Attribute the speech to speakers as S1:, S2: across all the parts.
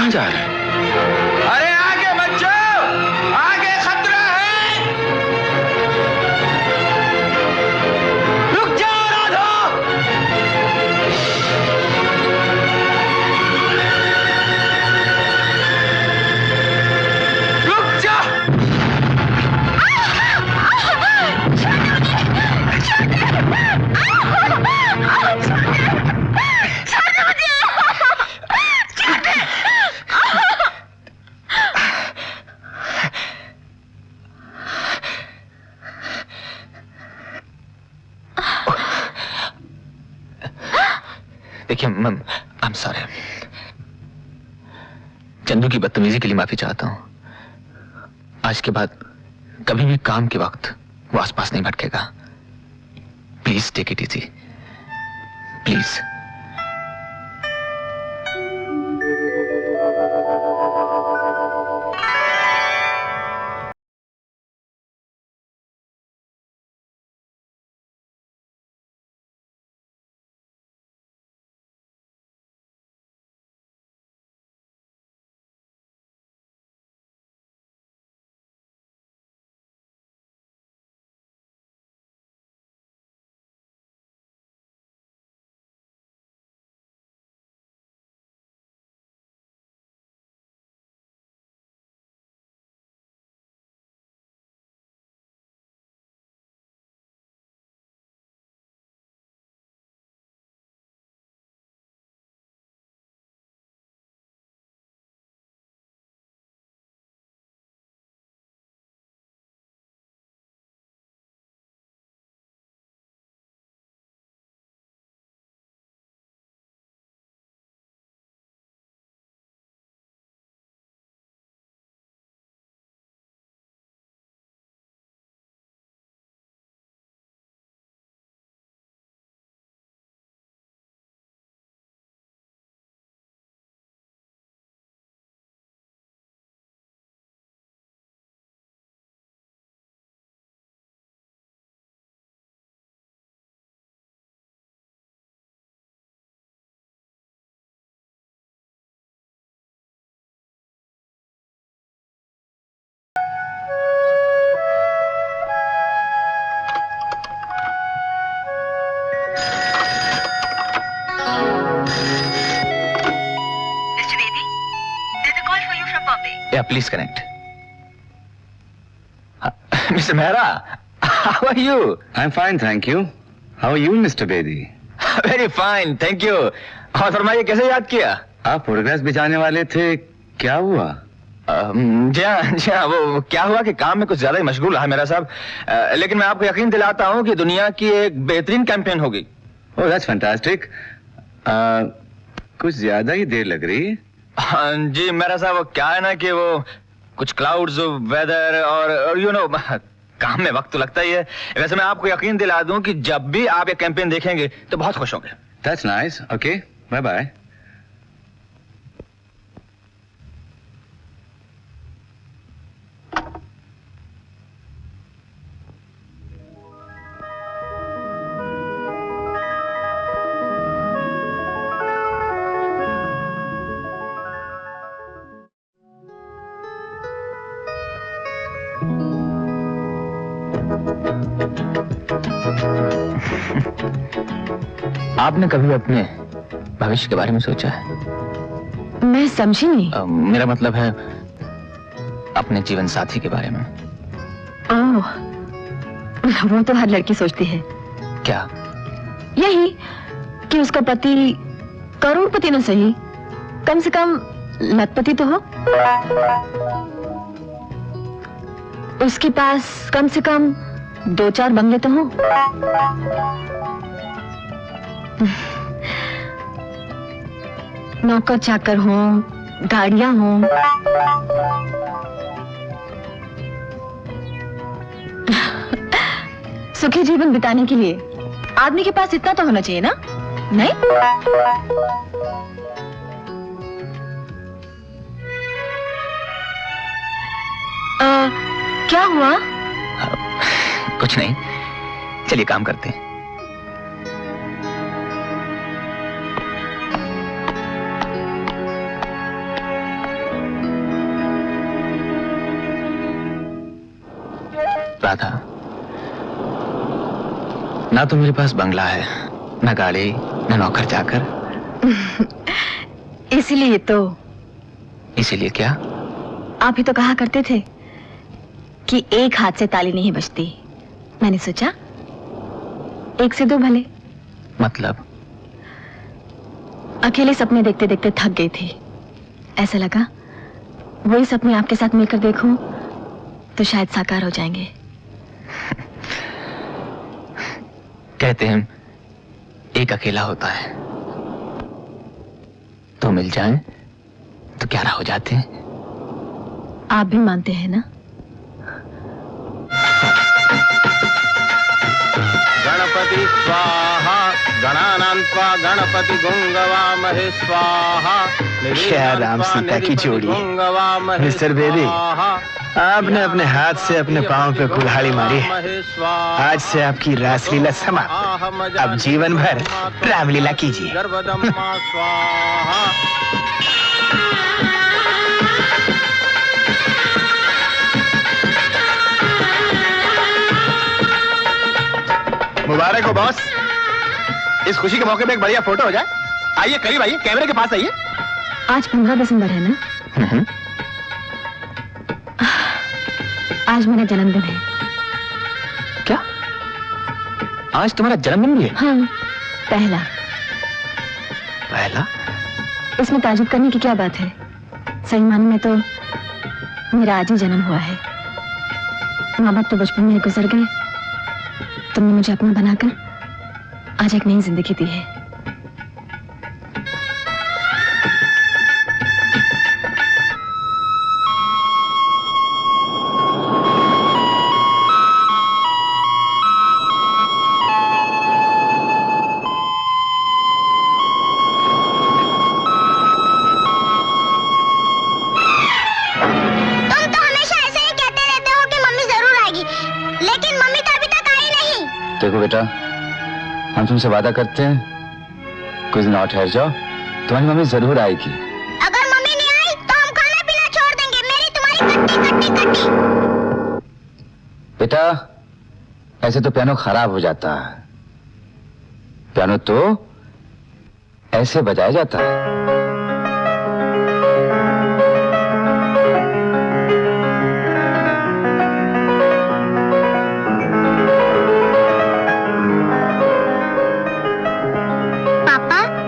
S1: कहां जा रहे हैं? अरे आगे बच्चों, आगे खतरा है। रुक जाओ राधा। रुक जा। देखिए ma'am, I am sorry. Chandu की बदतमीजी के लिए माफी चाहता हूं। आज के बाद कभी भी काम के वक्त वो आसपास नहीं भटकेगा। Please take it easy, please. Yeah, please connect. Mr. Mehra, how are you?
S2: I'm fine, thank you. How are you, Mr. Bedi?
S1: Very fine, thank you. और फरमाइए कैसे याद किया?
S2: आप फोटोग्राफ्स बिछाने वाले थे, क्या हुआ?
S1: जी हाँ, वो क्या हुआ कि काम में कुछ ज्यादा ही मशगूल रहा मेरा साहब। लेकिन मैं आपको यकीन दिलाता हूँ कि दुनिया की एक बेहतरीन कैंपेन होगी।
S2: Oh, that's fantastic. कुछ ज्यादा ही देर लग रही है।
S1: हाँ जी मेरा साहब, वो क्या है ना कि वो कुछ क्लाउड्स, वेदर और यू नो, काम में वक्त तो लगता ही है। वैसे मैं आपको यकीन दिला दूं कि जब भी आप ये कैंपेन देखेंगे तो बहुत खुश होंगे।
S2: That's nice. Okay, bye bye.
S1: आपने कभी अपने भविष्य के बारे में सोचा है?
S3: मैं समझी नहीं।
S1: मेरा मतलब है अपने जीवन साथी के बारे में।
S3: ओह, वो तो हर लड़की सोचती है।
S1: क्या?
S3: यही कि उसका पति करोड़पति न सही, कम से कम लखपति तो हो। उसके पास कम से कम 2-4 बंगले तो हो। नौकर चाकर हो, गाड़ियां हो, सुखी जीवन बिताने के लिए आदमी के पास इतना तो होना चाहिए ना? नहीं? क्या हुआ?
S1: कुछ नहीं, चलिए काम करते हैं। राधा, ना तो मेरे पास बंगला है, ना गाड़ी, ना नौकर चाकर।
S3: इसीलिए तो।
S1: इसीलिए क्या?
S3: आप ही तो कहा करते थे कि एक हाथ से ताली नहीं बजती। मैंने सोचा एक से दो भले।
S1: मतलब?
S3: अकेले सपने देखते देखते थक गई थी। ऐसा लगा वही सपने आपके साथ मिलकर देखूं तो शायद साकार हो जाएंगे।
S1: कहते हैं एक अकेला होता है, तो मिल जाएं तो 11 हो जाते हैं।
S3: आप भी मानते हैं ना?
S4: गणपति स्वाहा गणानां त्वा गणपति गुंगवामहे स्वाहा।
S5: क्या राम सीता की जोड़ी है। मिस्टर बेदी, आपने अपने हाथ से अपने पांव पे कुल्हाड़ी मारी है। आज से आपकी रासलीला समाप्त। अब जीवन भर रामलीला कीजिए।
S4: मुबारक हो बॉस, इस खुशी के मौके पे एक बढ़िया फोटो हो जाए। आइए करीब आइए, कैमरे के पास आइए।
S3: आज 15 दिसंबर है ना? आज मेरा जन्मदिन है।
S1: क्या? आज तुम्हारा जन्मदिन भी है?
S3: हाँ, पहला।
S1: पहला?
S3: इसमें ताजुब करने की क्या बात है? सही माने में तो मेरा आज ही जन्म हुआ है। माँ बाप तो बचपन में गुजर गए, तुमने मुझे अपना बनाकर आज एक नई जिंदगी दी है।
S2: देखो बेटा, हम तुमसे वादा करते हैं कुछ दिन और ठहर जाओ, तुम्हारी मम्मी जरूर आएगी।
S6: अगर मम्मी नहीं आई तो हम खाना पीना छोड़ देंगे। मेरी तुम्हारी कट्टी कट्टी कट्टी।
S2: बेटा, ऐसे तो पियानो खराब हो जाता है। पियानो तो ऐसे बजाया जाता है।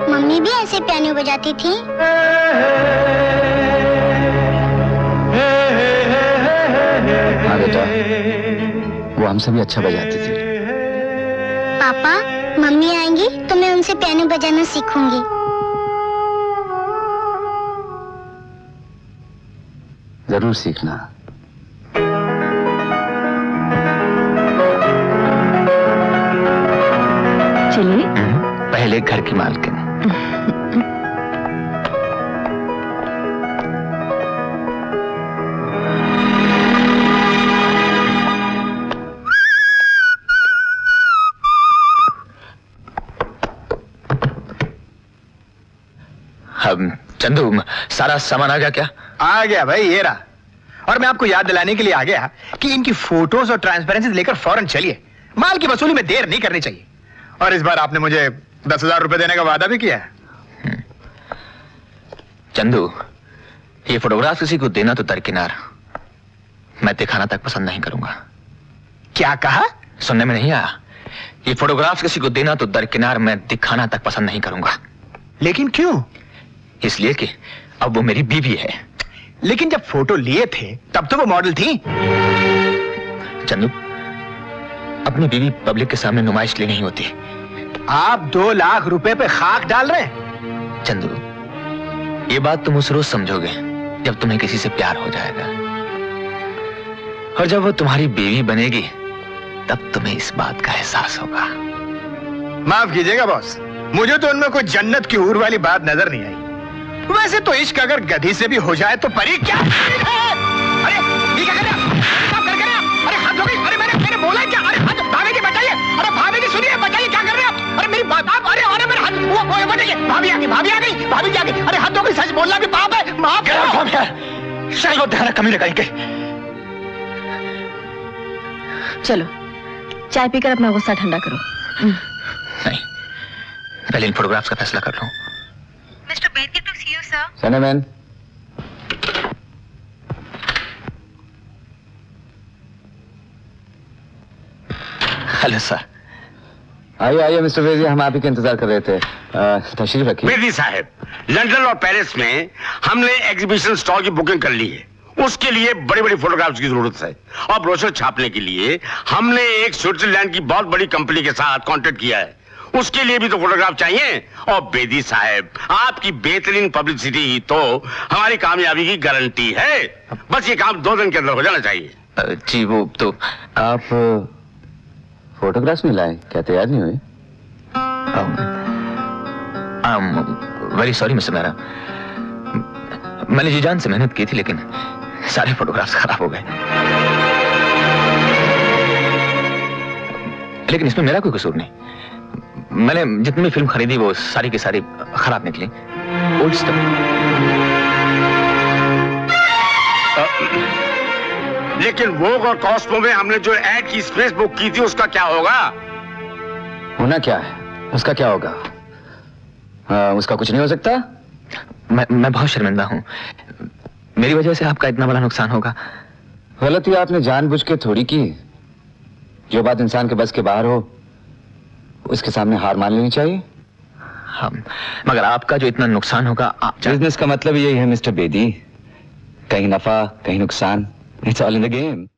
S6: मम्मी भी ऐसे पियानो बजाती थी?
S2: हाँ बेटा, वो हमसे भी अच्छा बजाती थी।
S6: पापा, मम्मी आएंगी तो मैं उनसे पियानो बजाना सीखूंगी।
S2: जरूर सीखना।
S3: चलिए।
S1: पहले घर की मालकिन। चंदू, सारा सामान आ गया क्या?
S5: आ गया भाई, ये रहा। और मैं आपको याद दिलाने के लिए आ गया कि इनकी फोटोज और ट्रांसपेरेंसी लेकर फौरन चलिए। माल की वसूली में देर नहीं करनी चाहिए। और इस बार आपने मुझे 10,000 रुपए देने का वादा भी किया है।
S1: चंदू, ये फोटोग्राफ किसी को देना तो दरकिनार, मैं दिखाना तक पसंद नहीं करूंगा।
S5: क्या कहा?
S1: सुनने में नहीं आया? ये फोटोग्राफ किसी को देना तो दरकिनार, मैं दिखाना तक पसंद नहीं करूंगा।
S5: लेकिन क्यों?
S1: इसलिए कि अब वो मेरी बीवी है।
S5: लेकिन जब फोटो लिए थे तब तो वो मॉडल थी।
S1: चंदू, अपनी बीवी पब्लिक के सामने नुमाइश लिए नहीं होती।
S5: आप 2 लाख रुपए पे खाक डाल रहे हैं।
S1: चंदू, ये बात तुम उस रोज समझोगे जब तुम्हें किसी से प्यार हो जाएगा, और जब वो तुम्हारी बीवी बनेगी तब तुम्हें इस बात का एहसास होगा।
S5: माफ कीजिएगा बॉस, मुझे तो उनमें कोई जन्नत की हूर वाली बात नजर नहीं आई। वैसे तो इश्क अगर गधी से भी हो जाए तो परी क्या? अरे ये क्या कर रहे हैं? क्या कर रहे हैं? अरे हाथ धो गई। अरे मैंने बोला क्या? अरे हाथ भाभी जी बचाइए। अरे भाभी जी सुनिए, बचाइए, क्या कर रहे हैं आप? अरे मेरी बात आप, अरे मेरे हाथ वो बताइए। भाभी आ गई, भाभी आ गई, भाभी जी आ गई। अरे हाथ धो गई, सच बोलना भी पाप है। माफ करो।
S1: शायद वो ध्यान कमी लगाएंगे।
S3: चलो चाय पीकर अपना गुस्सा ठंडा करो।
S1: नहीं, पहले इन फोटोग्राफ्स का फैसला कर लो।
S6: Mister Bedi to see you sir.
S2: सनमैन,
S1: हेलो सर।
S2: आइए आइए मिस्टर बेदी, हम आप ही का इंतजार कर रहे थे। तशरीफ रखिए।
S7: बेदी साहब, लंदन और पेरिस में हमने एग्जीबिशन स्टॉल की बुकिंग कर ली है। उसके लिए बड़ी बड़ी फोटोग्राफ्स की जरूरत है और ब्रोशर छापने के लिए हमने एक स्विट्जरलैंड की बहुत बड़ी कंपनी के साथ कॉन्ट्रैक्ट किया है। उसके लिए भी तो फोटोग्राफ चाहिए। और बेदी साहब, आपकी बेहतरीन पब्लिसिटी ही तो हमारी कामयाबी की गारंटी है। बस ये काम 2 दिन के अंदर हो जाना चाहिए।
S1: जी वो तो
S2: आप फोटोग्राफ्स नहीं लाए क्या? तैयार नहीं हुए?
S1: वेरी सॉरी मिस्टर मेहरा, मैंने जी जान से मेहनत की थी लेकिन सारे फोटोग्राफ्स खराब हो गए। लेकिन इसमें मेरा कोई कसूर नहीं। मैंने जितनी भी फिल्म खरीदी वो सारी की सारी खराब निकली, ओल्ड स्टफ।
S7: लेकिन वोग और कॉस्मो में हमने जो एड की स्पेस बुक की थी उसका क्या होगा?
S2: होना क्या है, उसका क्या होगा? उसका कुछ नहीं हो सकता।
S1: मैं बहुत शर्मिंदा हूं, मेरी वजह से आपका इतना बड़ा नुकसान होगा।
S2: गलती आपने जानबूझ के थोड़ी की। जो बात इंसान के बस के बाहर हो उसके सामने हार मान लेनी चाहिए।
S1: हम मगर आपका जो इतना नुकसान होगा
S2: बिजनेस का मतलब यही है मिस्टर बेदी, कहीं नफा कहीं नुकसान, it's all in the game.